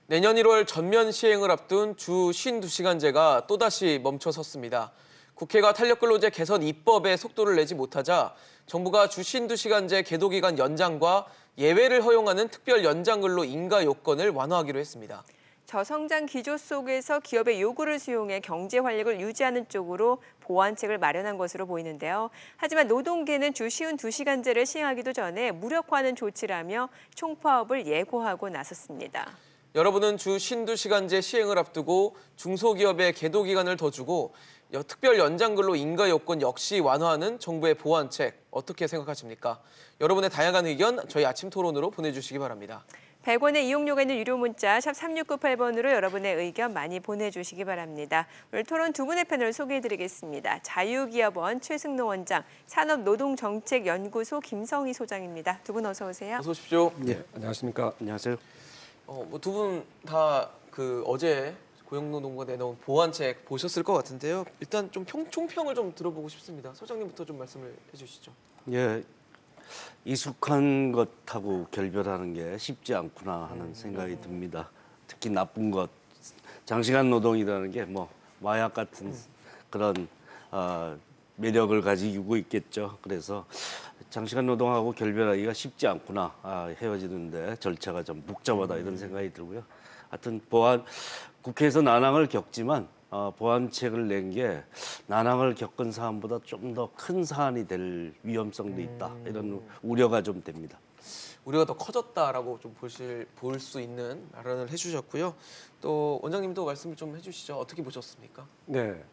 내년 1월 전면 시행을 앞둔 주 52시간제가 또다시 멈춰섰습니다. 국회가 탄력근로제 개선 입법에 속도를 내지 못하자 정부가 주 52시간제 계도기간 연장과 예외를 허용하는 특별 연장근로 인가 요건을 완화하기로 했습니다. 저성장 기조 속에서 기업의 요구를 수용해 경제 활력을 유지하는 쪽으로 보완책을 마련한 것으로 보이는데요. 하지만 노동계는 주 52시간제를 시행하기도 전에 무력화하는 조치라며 총파업을 예고하고 나섰습니다. 여러분은 주 52시간제 시행을 앞두고 중소기업의 계도기간을 더 주고 특별 연장근로 인가 요건 역시 완화하는 정부의 보완책 어떻게 생각하십니까? 여러분의 다양한 의견 저희 아침 토론으로 보내주시기 바랍니다. 100원의 이용료가 있는 유료 문자 샵 3698번으로 여러분의 의견 많이 보내주시기 바랍니다. 오늘 토론 두 분의 패널 소개해드리겠습니다. 자유기업원 최승노 원장, 산업노동정책연구소 김성희 소장입니다. 두 분 어서 오세요. 어서 오십시오. 네, 안녕하십니까? 안녕하세요. 두 분 다 어제 고용노동부가 내놓은 보완책 보셨을 것 같은데요. 일단 좀 총평을 좀 들어보고 싶습니다. 소장님부터 좀 말씀을 해주시죠. 예, 익숙한 것하고 결별하는 게 쉽지 않구나 하는 생각이 듭니다. 특히 나쁜 것, 장시간 노동이라는 게 뭐 마약 같은 그런 매력을 가지고 있겠죠. 그래서 장시간 노동하고 결별하기가 쉽지 않구나. 헤어지는데 절차가 좀 복잡하다 이런 생각이 들고요. 하여튼 국회에서 난항을 겪지만 보완책을 낸 게 난항을 겪은 사안보다 좀 더 큰 사안이 될 위험성도 있다. 이런 우려가 좀 됩니다. 우리가 더 커졌다라고 좀 볼 수 있는 발언을 해주셨고요. 또 원장님도 말씀을 좀 해주시죠. 어떻게 보셨습니까? 네,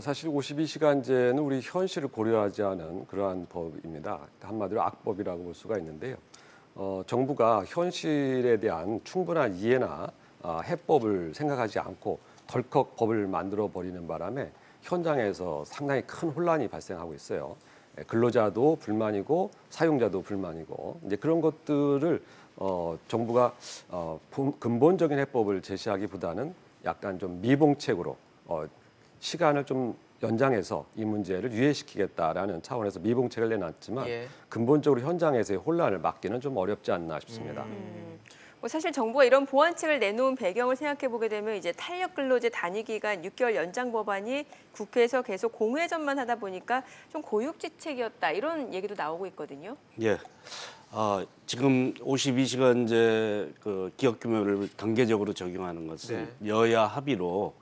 사실 52시간제는 우리 현실을 고려하지 않은 그러한 법입니다. 한마디로 악법이라고 볼 수가 있는데요. 정부가 현실에 대한 충분한 이해나 해법을 생각하지 않고 덜컥 법을 만들어 버리는 바람에 현장에서 상당히 큰 혼란이 발생하고 있어요. 근로자도 불만이고 사용자도 불만이고 이제 그런 것들을 정부가 근본적인 해법을 제시하기보다는 약간 좀 미봉책으로 시간을 좀 연장해서 이 문제를 유예시키겠다라는 차원에서 미봉책을 내놨지만 근본적으로 현장에서의 혼란을 막기는 좀 어렵지 않나 싶습니다. 사실 정부가 이런 보완책을 내놓은 배경을 생각해 보게 되면 이제 탄력근로제 단위기간 6개월 연장 법안이 국회에서 계속 공회전만 하다 보니까 좀 고육지책이었다 이런 얘기도 나오고 있거든요. 예, 지금 52시간제 기업 규모를 단계적으로 적용하는 것은 여야 합의로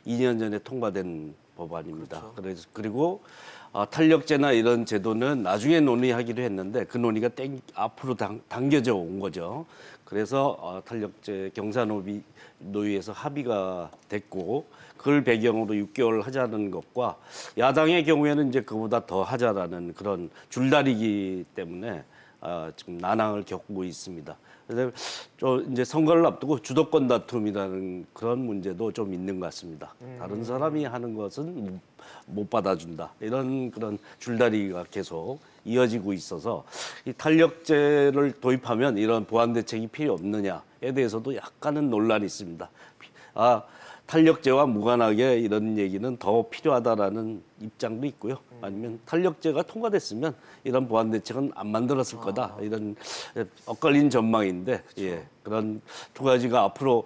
2년 전에 통과된 법안입니다. 그렇죠. 그리고 탄력제나 이런 제도는 나중에 논의하기로 했는데 그 논의가 앞으로 당겨져 온 거죠. 그래서 탄력제 경사노위에서 합의가 됐고 그걸 배경으로 6개월 하자는 것과 야당의 경우에는 이제 그보다 더 하자라는 그런 줄다리기 때문에 지금 난항을 겪고 있습니다. 그래서 이제 선거를 앞두고 주도권 다툼이라는 그런 문제도 좀 있는 것 같습니다. 다른 사람이 하는 것은 못 받아준다. 이런 그런 줄다리기가 계속 이어지고 있어서 이 탄력제를 도입하면 이런 보완 대책이 필요 없느냐에 대해서도 약간은 논란이 있습니다. 탄력제와 무관하게 이런 얘기는 더 필요하다라는 입장도 있고요. 아니면 탄력제가 통과됐으면 이런 보완 대책은 안 만들었을 거다. 이런 엇갈린 전망인데 그런 두 가지가 앞으로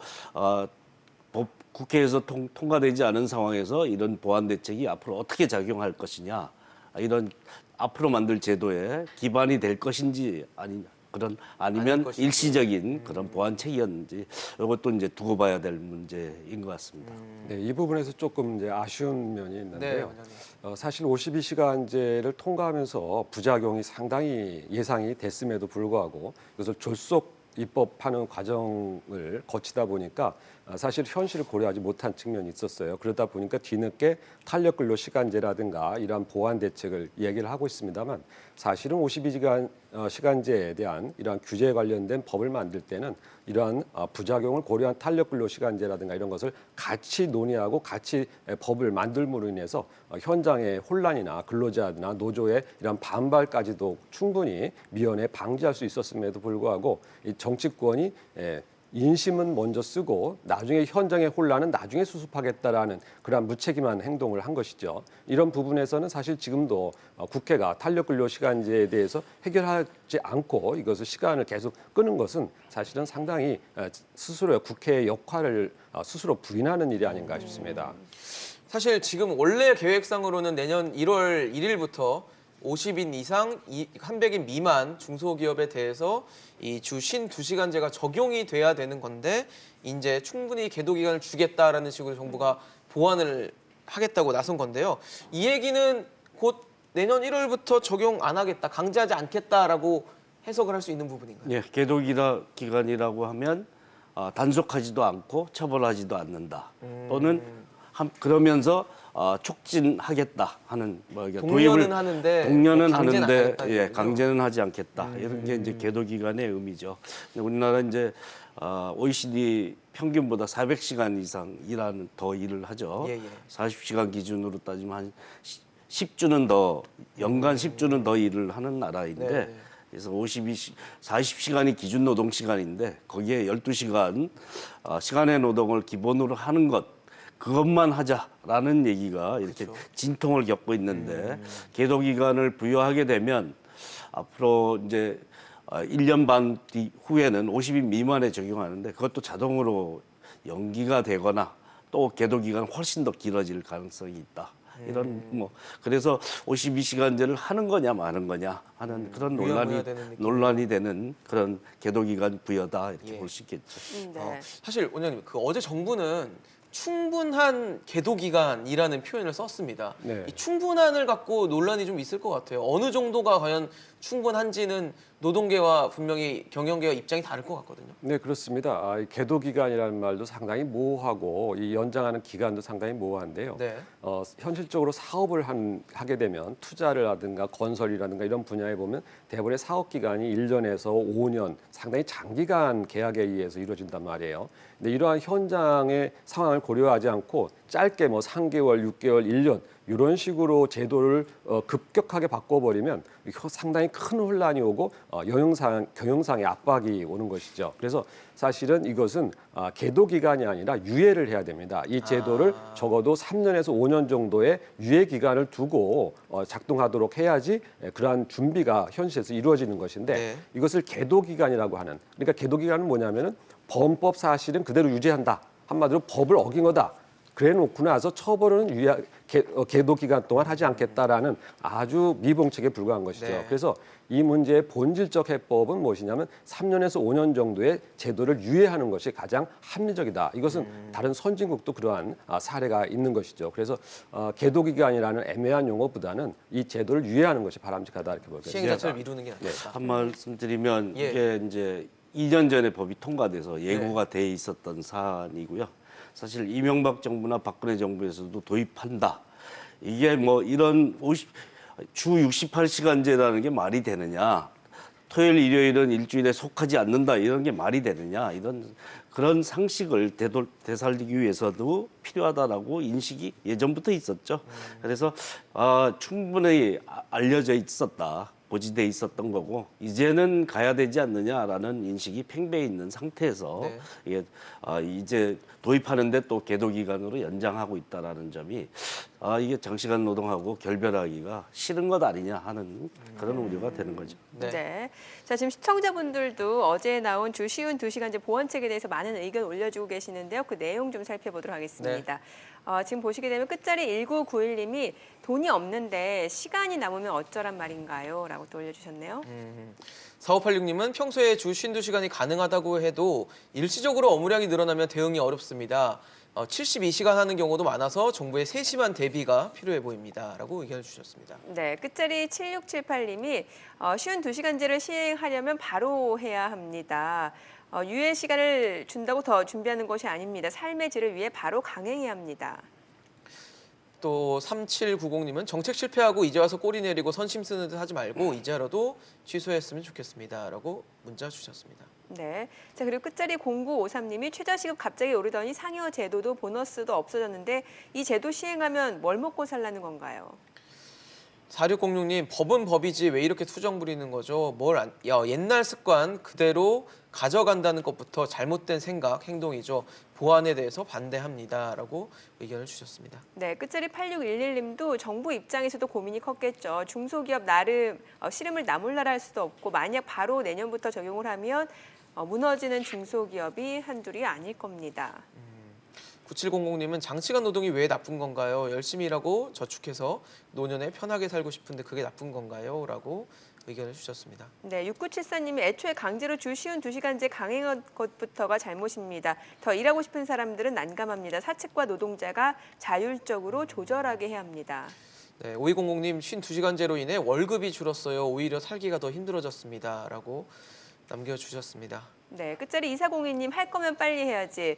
국회에서 통과되지 않은 상황에서 이런 보완 대책이 앞으로 어떻게 작용할 것이냐. 이런 앞으로 만들 제도에 기반이 될 것인지 아니면 일시적인 그런 보완책이었는지 이것도 이제 두고 봐야 될 문제인 것 같습니다. 네, 이 부분에서 조금 이제 아쉬운 면이 있는데요. 사실 52시간제를 통과하면서 부작용이 상당히 예상이 됐음에도 불구하고 이것을 졸속 입법하는 과정을 거치다 보니까 사실 현실을 고려하지 못한 측면이 있었어요. 그러다 보니까 뒤늦게 탄력근로 시간제라든가 이러한 보완 대책을 얘기를 하고 있습니다만 사실은 52시간제에 대한 이러한 규제에 관련된 법을 만들 때는 이러한 부작용을 고려한 탄력근로 시간제라든가 이런 것을 같이 논의하고 같이 법을 만들므로 인해서 현장의 혼란이나 근로자나 노조의 이러한 반발까지도 충분히 미연에 방지할 수 있었음에도 불구하고 이 정치권이 인심은 먼저 쓰고 나중에 현장의 혼란은 나중에 수습하겠다라는 그러한 무책임한 행동을 한 것이죠. 이런 부분에서는 사실 지금도 국회가 탄력근로시간제에 대해서 해결하지 않고 이것을 시간을 계속 끄는 것은 사실은 상당히 스스로 국회의 역할을 스스로 부인하는 일이 아닌가 싶습니다. 사실 지금 원래 계획상으로는 내년 1월 1일부터 50인 이상, 300인 미만 중소기업에 대해서 이 주 52시간제가 적용이 돼야 되는 건데 이제 충분히 계도 기간을 주겠다라는 식으로 정부가 보완을 하겠다고 나선 건데요. 이 얘기는 곧 내년 1월부터 적용 안 하겠다, 강제하지 않겠다라고 해석을 할 수 있는 부분인가요? 예, 계도 기간이라고 하면 단속하지도 않고 처벌하지도 않는다. 또는 그러면서 촉진하겠다 하는 독려는 하는데 독려는 강제는 안 하는데 하겠다는 예, 거군요. 강제는 하지 않겠다. 이런 게 이제 계도 기간의 의미죠. 근데 우리나라 이제 OECD 평균보다 400시간 이상 더 일을 하죠. 예, 예. 40시간 기준으로 따지면 한 10주는 더 연간 10주는 더 일을 하는 나라인데 네. 그래서 40시간이 기준 노동 시간인데 거기에 12시간 시간의 노동을 기본으로 하는 그것만 하자라는 얘기가 이렇게 진통을 겪고 있는데 계도 기간을 부여하게 되면 앞으로 이제 1년 반 후에는 50인 미만에 적용하는데 그것도 자동으로 연기가 되거나 또 계도 기간 훨씬 더 길어질 가능성이 있다. 이런 그래서 52시간제를 하는 거냐 마는 거냐 하는 그런 논란이 되는 그런 계도 기간 부여다 이렇게 볼 수 있겠죠. 네. 사실 원장님 어제 정부는 충분한 계도 기간이라는 표현을 썼습니다. 네. 이 충분한을 갖고 논란이 좀 있을 것 같아요. 어느 정도가 과연 충분한지는 노동계와 분명히 경영계와 입장이 다를 것 같거든요. 네, 그렇습니다. 이 계도 기간이라는 말도 상당히 모호하고 이 연장하는 기간도 상당히 모호한데요. 네. 현실적으로 사업을 하게 되면 투자를 하든가 건설이라든가 이런 분야에 보면 대부분의 사업 기간이 1년에서 5년 상당히 장기간 계약에 의해서 이루어진단 말이에요. 근데 이러한 현장의 상황을 고려하지 않고 짧게 3개월, 6개월, 1년 이런 식으로 제도를 급격하게 바꿔버리면 상당히 큰 혼란이 오고 경영상의 압박이 오는 것이죠. 그래서 사실은 이것은 계도 기간이 아니라 유예를 해야 됩니다. 이 제도를 적어도 3년에서 5년 정도의 유예 기간을 두고 작동하도록 해야지 그러한 준비가 현실에서 이루어지는 것인데 네. 이것을 계도 기간이라고 하는 그러니까 계도 기간은 뭐냐면은 범법 사실은 그대로 유지한다. 한마디로 법을 어긴 거다. 그래 놓고 나서 처벌은 계도 기간 동안 하지 않겠다라는 아주 미봉책에 불과한 것이죠. 네. 그래서 이 문제의 본질적 해법은 무엇이냐면 3년에서 5년 정도의 제도를 유예하는 것이 가장 합리적이다. 이것은 다른 선진국도 그러한 사례가 있는 것이죠. 그래서 계도 기간이라는 애매한 용어보다는 이 제도를 유예하는 것이 바람직하다 이렇게 볼 시행 것입니다. 자체를 미루는 게 낫다. 한 말씀 드리면 예. 이게 이제 2년 전에 법이 통과돼서 예고가 돼 있었던 사안이고요. 사실 이명박 정부나 박근혜 정부에서도 도입한다. 이게 이런 주 68시간제라는 게 말이 되느냐. 토요일, 일요일은 일주일에 속하지 않는다. 이런 게 말이 되느냐. 그런 상식을 되살리기 위해서도 필요하다라고 인식이 예전부터 있었죠. 그래서 충분히 알려져 있었다. 고지돼 있었던 거고 이제는 가야 되지 않느냐라는 인식이 팽배해 있는 상태에서 네. 이게 이제 도입하는데 또 계도 기간으로 연장하고 있다라는 점이 이게 장시간 노동하고 결별하기가 싫은 것 아니냐 하는 그런 우려가 되는 거죠. 네. 네. 자, 지금 시청자분들도 어제 나온 주 쉬운 2시간제 보완책에 대해서 많은 의견 올려주고 계시는데요. 그 내용 좀 살펴보도록 하겠습니다. 지금 보시게 되면 끝자리 1991님이 돈이 없는데 시간이 남으면 어쩌란 말인가요? 라고 또 올려주셨네요. 4586님은 평소에 주 52시간이 가능하다고 해도 일시적으로 업무량이 늘어나면 대응이 어렵습니다. 72시간 하는 경우도 많아서 정부의 세심한 대비가 필요해 보입니다. 라고 의견을 주셨습니다. 네, 끝자리 7678님이 쉬운 2시간제를 시행하려면 바로 해야 합니다. 유예 시간을 준다고 더 준비하는 것이 아닙니다. 삶의 질을 위해 바로 강행해야 합니다. 또 3790님은 정책 실패하고 이제 와서 꼬리 내리고 선심 쓰는 듯 하지 말고 이제라도 취소했으면 좋겠습니다. 라고 문자 주셨습니다. 네. 자, 그리고 끝자리 0953님이 최저시급 갑자기 오르더니 상여 제도도 보너스도 없어졌는데 이 제도 시행하면 뭘 먹고 살라는 건가요? 4606님 법은 법이지 왜 이렇게 투정 부리는 거죠? 옛날 습관 그대로 가져간다는 것부터 잘못된 생각, 행동이죠. 보완에 대해서 반대합니다라고 의견을 주셨습니다. 네, 끝자리 8611님도 정부 입장에서도 고민이 컸겠죠. 중소기업 나름 시름을 나 몰라라 할 수도 없고 만약 바로 내년부터 적용을 하면 무너지는 중소기업이 한둘이 아닐 겁니다. 9700님은 장시간 노동이 왜 나쁜 건가요? 열심히 일하고 저축해서 노년에 편하게 살고 싶은데 그게 나쁜 건가요? 라고 의견을 주셨습니다. 네, 6974님이 애초에 강제로 주 쉬운 2시간제 강행한 것부터가 잘못입니다. 더 일하고 싶은 사람들은 난감합니다. 사측과 노동자가 자율적으로 조절하게 해야 합니다. 네, 5200님 52시간제로 인해 월급이 줄었어요. 오히려 살기가 더 힘들어졌습니다. 라고 남겨주셨습니다. 네, 끝자리 2402님 할 거면 빨리 해야지.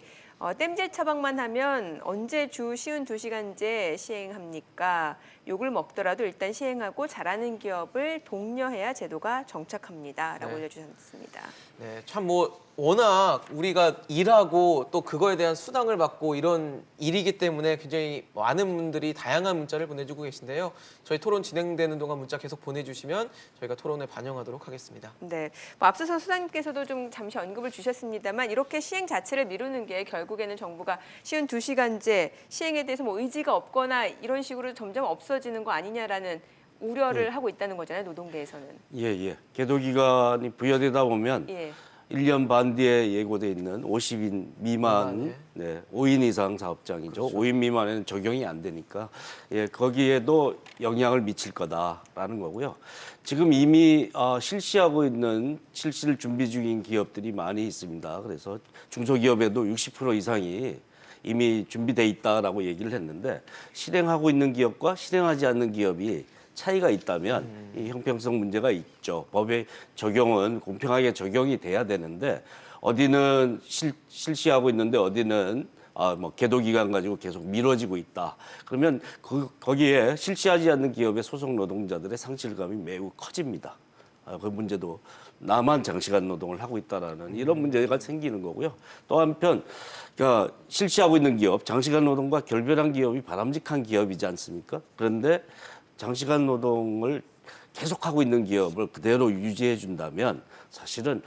땜질 처방만 하면 언제 주 쉬운 2시간제 시행합니까? 욕을 먹더라도 일단 시행하고 잘하는 기업을 독려해야 제도가 정착합니다. 라고 네. 올려주셨습니다. 네, 참 워낙 우리가 일하고 또 그거에 대한 수당을 받고 이런 일이기 때문에 굉장히 많은 분들이 다양한 문자를 보내주고 계신데요. 저희 토론 진행되는 동안 문자 계속 보내주시면 저희가 토론에 반영하도록 하겠습니다. 네, 앞서서 수장님께서도 좀 잠시 언급을 주셨습니다만 이렇게 시행 자체를 미루는 게 결국에는 정부가 쉬운 2시간제 시행에 대해서 의지가 없거나 이런 식으로 점점 없어지는 거 아니냐라는 우려를 하고 있다는 거잖아요, 노동계에서는. 예. 계도 기간이 부여되다 보면 예. 1년 반 뒤에 예고돼 있는 50인 미만, 네, 5인 이상 사업장이죠. 그렇죠. 5인 미만에는 적용이 안 되니까 거기에도 영향을 미칠 거다라는 거고요. 지금 이미 실시하고 있는 실시를 준비 중인 기업들이 많이 있습니다. 그래서 중소기업에도 60% 이상이 이미 준비돼 있다라고 얘기를 했는데 실행하고 있는 기업과 실행하지 않는 기업이 차이가 있다면 이 형평성 문제가 있죠. 법의 적용은 공평하게 적용이 돼야 되는데 어디는 실시하고 있는데 어디는 계도 기간 가지고 계속 미뤄지고 있다. 그러면 거기에 실시하지 않는 기업의 소속 노동자들의 상실감이 매우 커집니다. 그 문제도 나만 장시간 노동을 하고 있다라는 이런 문제가 생기는 거고요. 또 한편 그러니까 실시하고 있는 기업, 장시간 노동과 결별한 기업이 바람직한 기업이지 않습니까? 그런데 장시간 노동을 계속하고 있는 기업을 그대로 유지해 준다면 사실은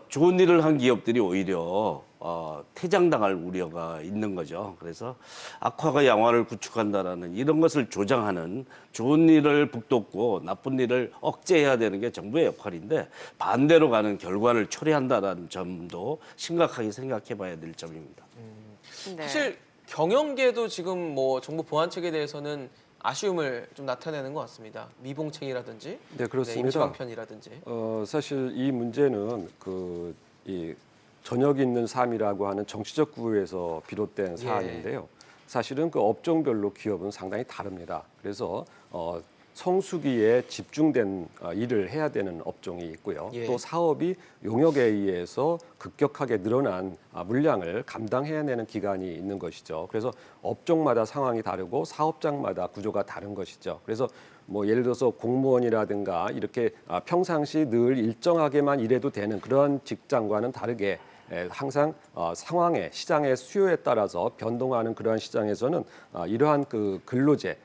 좋은 일을 한 기업들이 오히려 퇴장당할 우려가 있는 거죠. 그래서 악화가 양화를 구축한다라는 이런 것을 조장하는 좋은 일을 북돋고 나쁜 일을 억제해야 되는 게 정부의 역할인데 반대로 가는 결과를 초래한다라는 점도 심각하게 생각해 봐야 될 점입니다. 네. 사실 경영계도 지금 정부 보완책에 대해서는 아쉬움을 좀 나타내는 것 같습니다. 미봉책이라든지, 네, 그렇습니다. 임시방편이라든지. 사실 이 문제는 이 저녁 있는 삶이라고 하는 정치적 구호에서 비롯된 사안인데요. 사실은 그 업종별로 기업은 상당히 다릅니다. 그래서 성수기에 집중된 일을 해야 되는 업종이 있고요. 또 사업이 용역에 의해서 급격하게 늘어난 물량을 감당해야 되는 기간이 있는 것이죠. 그래서 업종마다 상황이 다르고 사업장마다 구조가 다른 것이죠. 그래서 예를 들어서 공무원이라든가 이렇게 평상시 늘 일정하게만 일해도 되는 그런 직장과는 다르게 항상 상황에 시장의 수요에 따라서 변동하는 그러한 시장에서는 이러한 그 근로제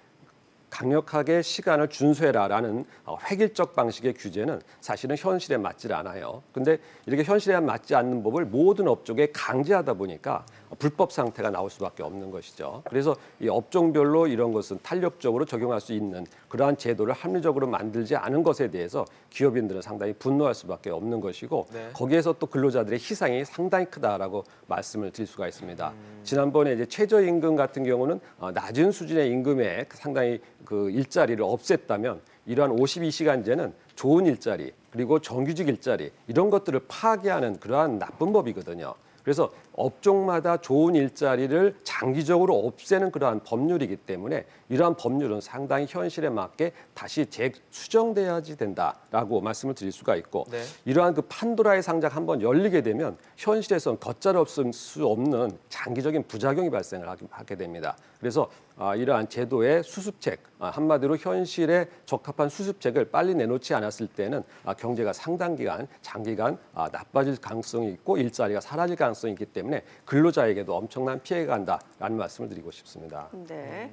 강력하게 시간을 준수해라라는 획일적 방식의 규제는 사실은 현실에 맞질 않아요. 근데 이렇게 현실에 맞지 않는 법을 모든 업종에 강제하다 보니까 불법 상태가 나올 수밖에 없는 것이죠. 그래서 이 업종별로 이런 것은 탄력적으로 적용할 수 있는 그러한 제도를 합리적으로 만들지 않은 것에 대해서 기업인들은 상당히 분노할 수밖에 없는 것이고 거기에서 또 근로자들의 희생이 상당히 크다라고 말씀을 드릴 수가 있습니다. 지난번에 이제 최저임금 같은 경우는 낮은 수준의 임금에 상당히 그 일자리를 없앴다면 이러한 52시간제는 좋은 일자리 그리고 정규직 일자리 이런 것들을 파괴하는 그러한 나쁜 법이거든요. 그래서 업종마다 좋은 일자리를 장기적으로 없애는 그러한 법률이기 때문에 이러한 법률은 상당히 현실에 맞게 다시 재수정돼야지 된다라고 말씀을 드릴 수가 있고 이러한 그 판도라의 상자가 한번 열리게 되면 현실에선 걷잡을 없을 수 없는 장기적인 부작용이 발생을 하게 됩니다. 그래서 이러한 제도의 수습책, 한마디로 현실에 적합한 수습책을 빨리 내놓지 않았을 때는 경제가 상당 기간, 장기간 나빠질 가능성이 있고 일자리가 사라질 가능성이 있기 때문에 근로자에게도 엄청난 피해가 간다라는 말씀을 드리고 싶습니다. 네.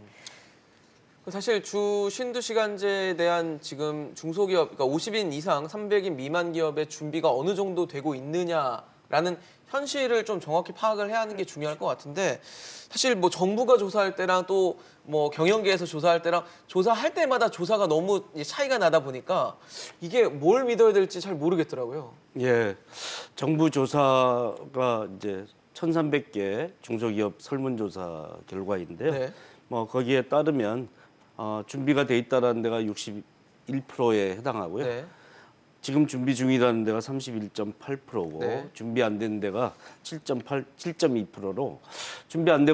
사실 주 52시간제에 대한 지금 중소기업, 그러니까 50인 이상 300인 미만 기업의 준비가 어느 정도 되고 있느냐라는 현실을 좀 정확히 파악을 해야 하는 게 중요할 것 같은데, 사실 뭐 정부가 조사할 때랑 또 뭐 경영계에서 조사할 때랑 조사할 때마다 조사가 너무 차이가 나다 보니까 이게 뭘 믿어야 될지 잘 모르겠더라고요. 예, 정부 조사가 이제 1,300개 중소기업 설문조사 결과인데요. 네. 뭐 거기에 따르면 준비가 돼 있다라는 데가 61%에 해당하고요. 네. 지금 준비 중이라는 데가 31.8%고 네. 준비 안 된 데가 7.2%로 준비 안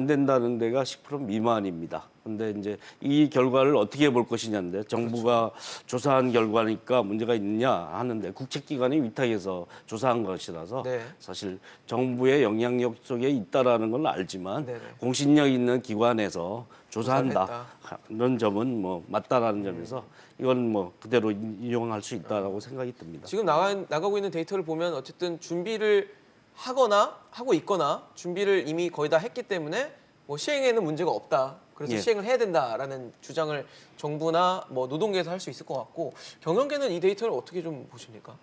된다는 데가 10% 미만입니다. 근데 이제 이 결과를 어떻게 볼 것이냐인데, 정부가 조사한 결과니까 문제가 있느냐 하는데, 국책기관이 위탁해서 조사한 것이라서 네. 사실 정부의 영향력 속에 있다라는 건 알지만 네네. 공신력 있는 기관에서 조사한다 조사를 하는 점은 뭐 맞다라는 점에서 이건 뭐 그대로 인용할 수 있다라고 생각이 듭니다. 지금 나가고 있는 데이터를 보면 어쨌든 준비를 하거나 하고 있거나 준비를 이미 거의 다 했기 때문에 뭐 시행에는 문제가 없다. 그래서 예. 시행을 해야 된다라는 주장을 정부나 뭐 노동계에서 할 수 있을 것 같고, 경영계는 이 데이터를 어떻게 좀 보십니까?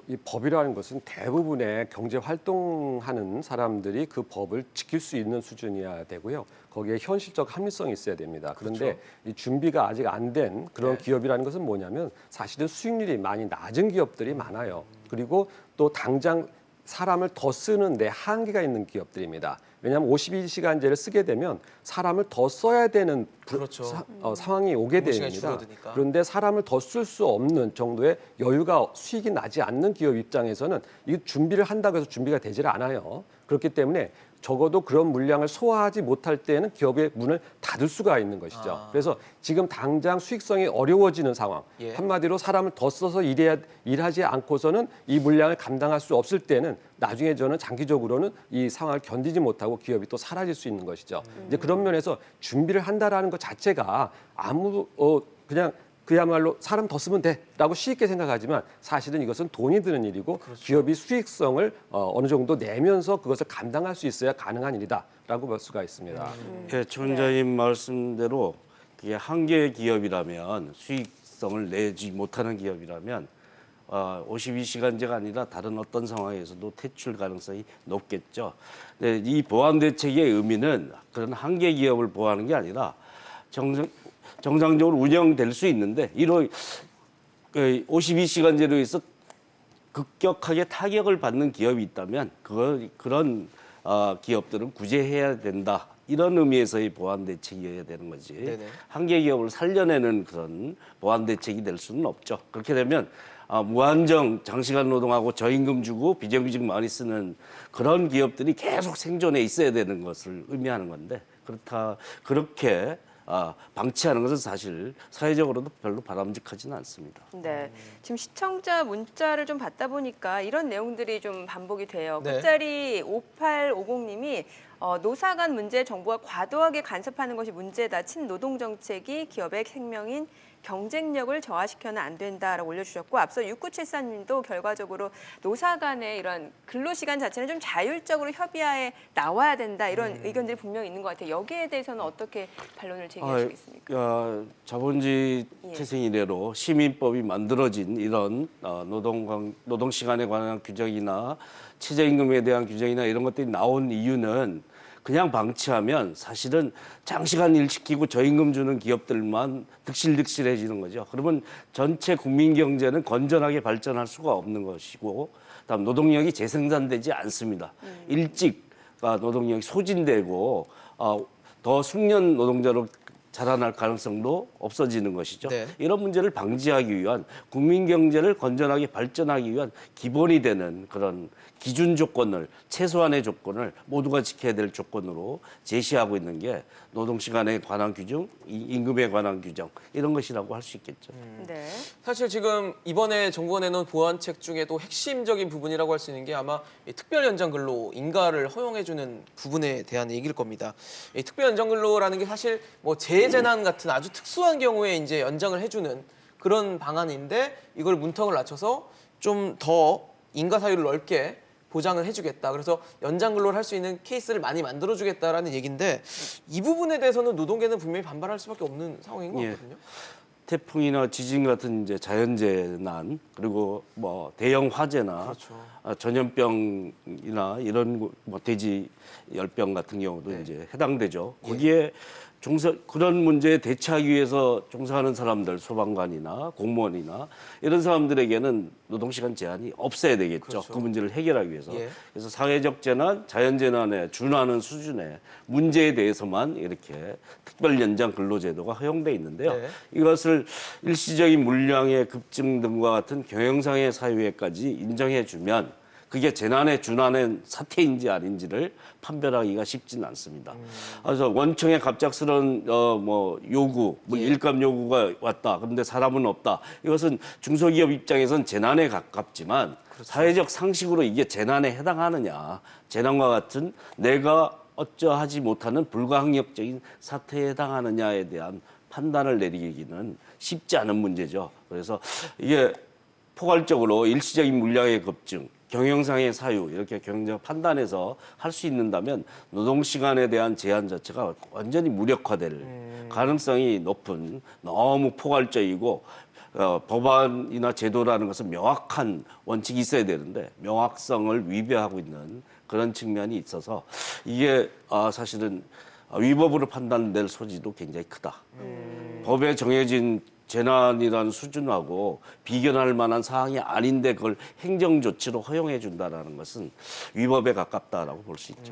이 법이라는 것은 대부분의 경제 활동하는 사람들이 그 법을 지킬 수 있는 수준이어야 되고요. 거기에 현실적 합리성이 있어야 됩니다. 그런데 이 준비가 아직 안 된 그런 네. 기업이라는 것은 뭐냐면 사실은 수익률이 많이 낮은 기업들이 많아요. 그리고 또 당장 사람을 더 쓰는데 한계가 있는 기업들입니다. 왜냐하면 52시간제를 쓰게 되면 사람을 더 써야 되는 그렇죠. 상황이 오게 근무 시간이 됩니다. 줄어드니까. 그런데 사람을 더 쓸 수 없는 정도의 여유가 수익이 나지 않는 기업 입장에서는 이 준비를 한다고 해서 준비가 되질 않아요. 그렇기 때문에 적어도 그런 물량을 소화하지 못할 때에는 기업의 문을 닫을 수가 있는 것이죠. 그래서 지금 당장 수익성이 어려워지는 상황, 예. 한마디로 사람을 더 써서 일하지 않고서는 이 물량을 감당할 수 없을 때는 나중에 저는 장기적으로는 이 상황을 견디지 못하고 기업이 또 사라질 수 있는 것이죠. 이제 그런 면에서 준비를 한다라는 것 자체가 그냥 그야말로 사람 더 쓰면 돼라고 쉽게 생각하지만 사실은 이것은 돈이 드는 일이고 기업이 수익성을 어느 정도 내면서 그것을 감당할 수 있어야 가능한 일이다라고 볼 수가 있습니다. 예, 최 원장님 말씀대로 그게 한 개의 기업이라면, 수익성을 내지 못하는 기업이라면 52시간제가 아니라 다른 어떤 상황에서도 퇴출 가능성이 높겠죠. 근데 이 보완 대책의 의미는 그런 한 개 기업을 보호하는 게 아니라 정상적으로 운영될 수 있는데, 52시간제로 해서 급격하게 타격을 받는 기업이 있다면 그런 기업들은 구제해야 된다. 이런 의미에서의 보완 대책이어야 되는 거지. 네네. 한 개 기업을 살려내는 그런 보완 대책이 될 수는 없죠. 그렇게 되면 무한정 장시간 노동하고 저임금 주고 비정규직 많이 쓰는 그런 기업들이 계속 생존해 있어야 되는 것을 의미하는 건데, 그렇게 방치하는 것은 사실 사회적으로도 별로 바람직하지는 않습니다. 네, 지금 시청자 문자를 좀 받다 보니까 이런 내용들이 좀 반복이 돼요. 네. 끝자리 5850님이 노사 간 문제에 정부가 과도하게 간섭하는 것이 문제다. 친노동 정책이 기업의 생명인 경쟁력을 저하시켜는 안 된다라고 올려주셨고, 앞서 6974님도 결과적으로 노사 간의 이런 근로시간 자체는 좀 자율적으로 협의하에 나와야 된다, 이런 의견들이 분명히 있는 것 같아요. 여기에 대해서는 어떻게 반론을 제기하시겠습니까? 자본주의 예. 태생 이래로 시민법이 만들어진 이런 노동 시간에 관한 규정이나 최저임금에 대한 규정이나 이런 것들이 나온 이유는 그냥 방치하면 사실은 장시간 일 시키고 저임금 주는 기업들만 득실득실해지는 거죠. 그러면 전체 국민 경제는 건전하게 발전할 수가 없는 것이고, 다음 노동력이 재생산되지 않습니다. 일찍 노동력이 소진되고 더 숙련 노동자로 자라날 가능성도 없어지는 것이죠. 네. 이런 문제를 방지하기 위한, 국민 경제를 건전하게 발전하기 위한 기본이 되는 그런 기준 조건을, 최소한의 조건을 모두가 지켜야 될 조건으로 제시하고 있는 게 노동시간에 관한 규정, 임금에 관한 규정, 이런 것이라고 할 수 있겠죠. 네. 사실 지금 이번에 정부가 내놓은 보완책 중에 또 핵심적인 부분이라고 할 수 있는 게 아마 이 특별 연장 근로 인가를 허용해주는 부분에 대한 얘기일 겁니다. 이 특별 연장 근로라는 게 사실 뭐 재재난 같은 아주 특수한 경우에 이제 연장을 해주는 그런 방안인데, 이걸 문턱을 낮춰서 좀 더 인가 사유를 넓게 보장을 해주겠다. 그래서 연장 근로를 할 수 있는 케이스를 많이 만들어주겠다라는 얘기인데 이 부분에 대해서는 노동계는 분명히 반발할 수밖에 없는 상황인 것 예. 같거든요. 태풍이나 지진 같은 이제 자연재난 그리고 뭐 대형 화재나 그렇죠. 전염병이나 이런 뭐 돼지 열병 같은 경우도 네. 이제 해당되죠. 거기에 그런 문제에 대처하기 위해서 종사하는 사람들, 소방관이나 공무원이나 이런 사람들에게는 노동시간 제한이 없어야 되겠죠. 그렇죠. 그 문제를 해결하기 위해서. 예. 그래서 사회적 재난, 자연재난에 준하는 수준의 문제에 대해서만 이렇게 특별 연장 근로제도가 허용돼 있는데요. 네. 이것을 일시적인 물량의 급증 등과 같은 경영상의 사유에까지 인정해주면 그게 재난에 준하는 사태인지 아닌지를 판별하기가 쉽지는 않습니다. 그래서 원청의 갑작스러운 요구, 뭐 일감 요구가 왔다. 그런데 사람은 없다. 이것은 중소기업 입장에선 재난에 가깝지만 사회적 상식으로 이게 재난에 해당하느냐, 재난과 같은 내가 어쩌하지 못하는 불가항력적인 사태에 해당하느냐에 대한 판단을 내리기는 쉽지 않은 문제죠. 그래서 이게 포괄적으로 일시적인 물량의 급증, 경영상의 사유 이렇게 경영적 판단해서 할 수 있는다면 노동시간에 대한 제한 자체가 완전히 무력화될 가능성이 높은 너무 포괄적이고 법안이나 제도라는 것은 명확한 원칙이 있어야 되는데 명확성을 위배하고 있는 그런 측면이 있어서 이게 사실은 위법으로 판단될 소지도 굉장히 크다. 법에 정해진 재난이라는 수준하고 비견할 만한 사항이 아닌데 그걸 행정조치로 허용해 준다는 것은 위법에 가깝다라고 볼 수 있죠.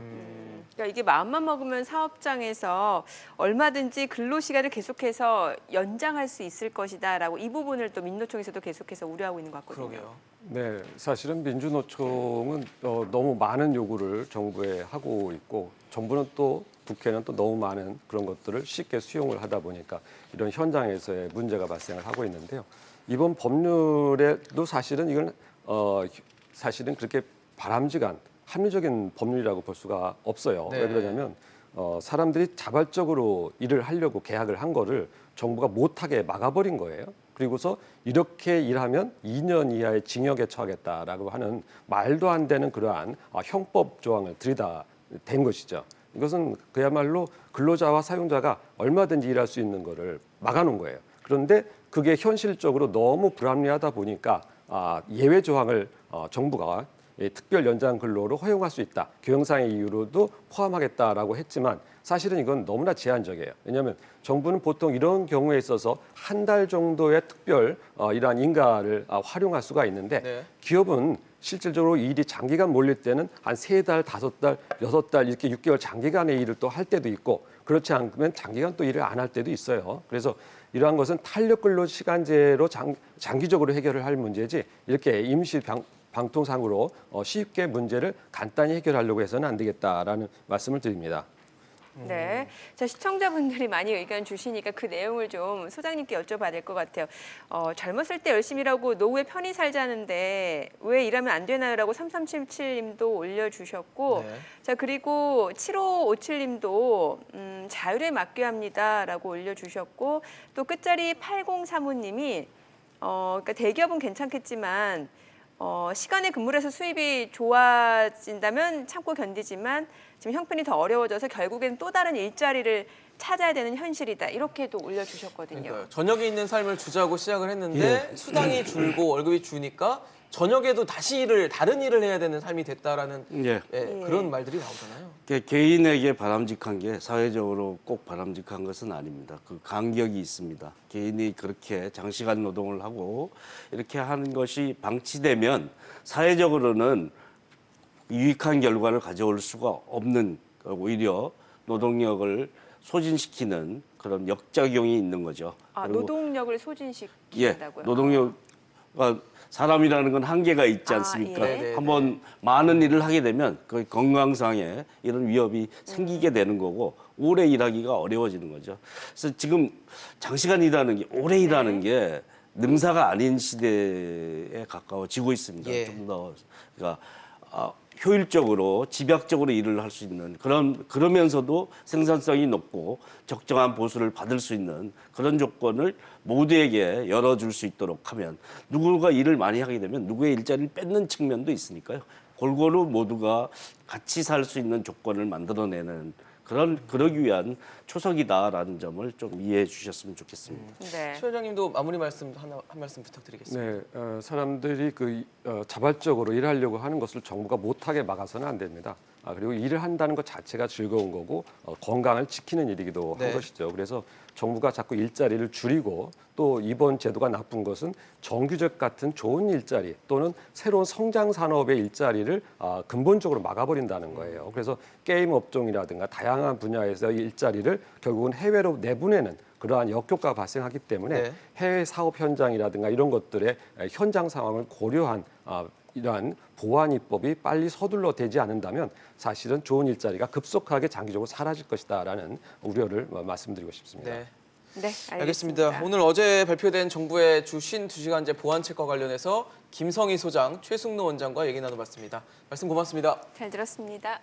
그러니까 이게 마음만 먹으면 사업장에서 얼마든지 근로시간을 계속해서 연장할 수 있을 것이다라고 이 부분을 또 민노총에서도 계속해서 우려하고 있는 것 같거든요. 그러게요. 네, 사실은 민주노총은 너무 많은 요구를 정부에 하고 있고 정부는 또 국회는 또 너무 많은 그런 것들을 쉽게 수용을 하다 보니까 이런 현장에서의 문제가 발생을 하고 있는데요. 이번 법률에도 사실은 이건 사실은 그렇게 바람직한 합리적인 법률이라고 볼 수가 없어요. 네. 왜 그러냐면 사람들이 자발적으로 일을 하려고 계약을 한 거를 정부가 못하게 막아버린 거예요. 그리고서 이렇게 일하면 2년 이하의 징역에 처하겠다라고 하는 말도 안 되는 그러한 형법 조항을 들이다 댄 것이죠. 이것은 그야말로 근로자와 사용자가 얼마든지 일할 수 있는 거를 막아놓은 거예요. 그런데 그게 현실적으로 너무 불합리하다 보니까 예외 조항을 정부가 특별 연장 근로로 허용할 수 있다. 교영상의 이유로도 포함하겠다라고 했지만 사실은 이건 너무나 제한적이에요. 왜냐하면 정부는 보통 이런 경우에 있어서 한 달 정도의 특별 이러한 인가를 활용할 수가 있는데 네. 기업은 실질적으로 일이 장기간 몰릴 때는 한 3달, 5달, 6달 이렇게 6개월 장기간의 일을 또 할 때도 있고 그렇지 않으면 장기간 또 일을 안 할 때도 있어요. 그래서 이러한 것은 탄력 근로 시간제로 장기적으로 해결을 할 문제지 이렇게 임시 방통상으로 쉽게 문제를 간단히 해결하려고 해서는 안 되겠다라는 말씀을 드립니다. 네. 자, 시청자분들이 많이 의견 주시니까 그 내용을 좀 소장님께 여쭤봐야 될 것 같아요. 젊었을 때 열심히 일하고 노후에 편히 살자는데 왜 일하면 안 되나요?라고 3377님도 올려주셨고 네. 자, 그리고 7557님도 자율에 맡겨야 합니다라고 올려주셨고 또 끝자리 8035님이 그러니까 대기업은 괜찮겠지만 시간에 근무를 해서 수입이 좋아진다면 참고 견디지만 지금 형편이 더 어려워져서 결국엔 또 다른 일자리를 찾아야 되는 현실이다. 이렇게도 올려주셨거든요. 그러니까요. 저녁에 있는 삶을 주자고 시작을 했는데 수당이 줄고 월급이 주니까 저녁에도 다시 다른 일을 해야 되는 삶이 됐다라는 그런 말들이 나오잖아요. 개인에게 바람직한 게 사회적으로 꼭 바람직한 것은 아닙니다. 그 간격이 있습니다. 개인이 그렇게 장시간 노동을 하고 이렇게 하는 것이 방치되면 사회적으로는 유익한 결과를 가져올 수가 없는 오히려 노동력을 소진시키는 그런 역작용이 있는 거죠. 그리고 노동력을 소진시킨다고요? 노동력과 사람이라는 건 한계가 있지 않습니까? 예. 한번 많은 일을 하게 되면 그 건강상에 이런 위협이 생기게 되는 거고 오래 일하기가 어려워지는 거죠. 그래서 지금 장시간 일하는 게 오래 일하는 게 능사가 아닌 시대에 가까워지고 있습니다. 예. 좀 더 그러니까 효율적으로 집약적으로 일을 할 수 있는 그러면서도 생산성이 높고 적정한 보수를 받을 수 있는 그런 조건을 모두에게 열어줄 수 있도록 하면 누구가 일을 많이 하게 되면 누구의 일자리를 뺏는 측면도 있으니까요. 골고루 모두가 같이 살 수 있는 조건을 만들어내는 그러기 위한 초석이다라는 점을 좀 이해해 주셨으면 좋겠습니다. 네. 최 회장님도 마무리 말씀 한 말씀 부탁드리겠습니다. 네, 사람들이 자발적으로 일하려고 하는 것을 정부가 못하게 막아서는 안 됩니다. 그리고 일을 한다는 것 자체가 즐거운 거고 건강을 지키는 일이기도 네. 한 것이죠. 그래서 정부가 자꾸 일자리를 줄이고 또 이번 제도가 나쁜 것은 정규직 같은 좋은 일자리 또는 새로운 성장 산업의 일자리를 근본적으로 막아버린다는 거예요. 그래서 게임 업종이라든가 다양한 분야에서 일자리를 결국은 해외로 내보내는 그러한 역효과가 발생하기 때문에 네. 해외 사업 현장이라든가 이런 것들의 현장 상황을 고려한 이러한 보완 입법이 빨리 서둘러 되지 않는다면 사실은 좋은 일자리가 급속하게 장기적으로 사라질 것이다라는 우려를 말씀드리고 싶습니다. 네. 네, 알겠습니다. 오늘 어제 발표된 정부의 주 52시간제 보완책과 관련해서 김성희 소장, 최승로 원장과 얘기 나눠봤습니다. 말씀 고맙습니다. 잘 들었습니다.